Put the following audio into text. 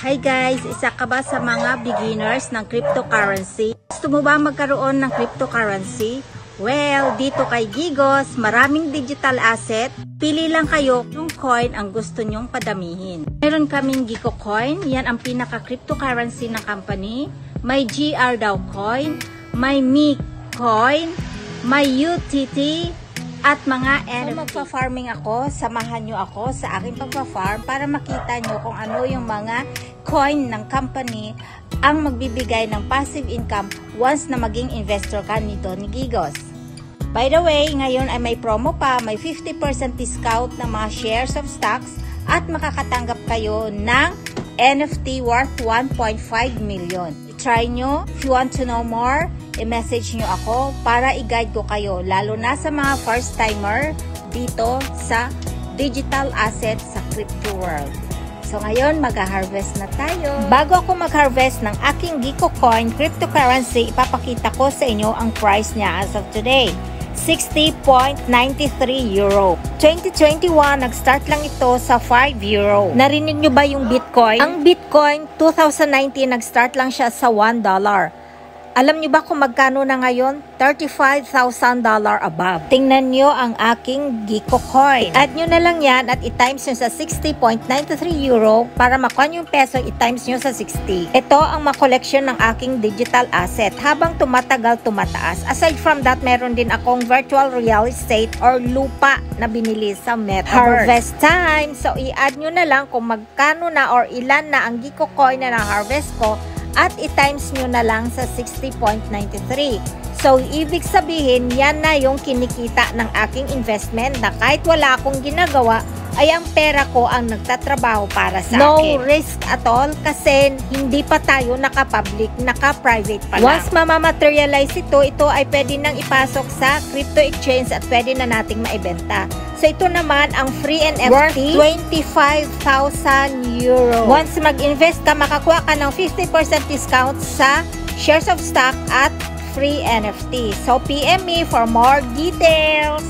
Hi guys, isa ka ba sa mga beginners ng cryptocurrency? Gusto mo ba magkaroon ng cryptocurrency? Well, dito kay Gigos, maraming digital asset. Pili lang kayo yung coin ang gusto nyong padamihin. Meron kaming Gico Coin, yan ang pinaka-cryptocurrency ng company. May GR daw coin, may Mi Coin, may UTT, at mga NFT. Kung magpa-farming ako, samahan nyo ako sa aking pagpa-farm para makita nyo kung ano yung mga coin ng company ang magbibigay ng passive income once na maging investor ka nito ni Gigos. By the way, ngayon ay may promo pa, may 50% discount ng mga shares of stocks at makakatanggap kayo ng NFT worth 1.5 million. I-try nyo. If you want to know more, i-message nyo ako para i-guide ko kayo, lalo na sa mga first timer dito sa digital asset sa crypto world. So ngayon, mag-harvest na tayo. Bago ako mag-harvest ng aking Gico Coin cryptocurrency, ipapakita ko sa inyo ang price niya as of today. 60.93 euro. 2021, nag-start lang ito sa 5 euro. Narinig nyo ba yung Bitcoin? Ang Bitcoin, 2019, nag-start lang siya sa $1. Alam nyo ba kung magkano na ngayon? $35,000 above. Tingnan nyo ang aking Gico Coin. Add nyo na lang yan at i-times nyo sa 60.93 euro para makuha yung peso, i-times nyo sa 60. Ito ang makoleksyon ng aking digital asset habang tumatagal tumataas. Aside from that, meron din akong virtual real estate or lupa na binili sa Metaverse. Harvest time! So i-add nyo na lang kung magkano na or ilan na ang Gico Coin na na-harvest ko at i-times nyo na lang sa 60.93. So, ibig sabihin, yan na yung kinikita ng aking investment na kahit wala akong ginagawa, ay ang pera ko ang nagtatrabaho para sa akin. No risk at all kasi hindi pa tayo naka-public, naka-private pa lang. Once mamamaterialize ito ay pwede nang ipasok sa crypto exchange at pwede na nating maibenta. So, ito naman ang free NFT worth 25,000 euro. Once mag-invest ka, makakuha ka ng 50% discount sa shares of stock at free NFT. So, PM me for more details.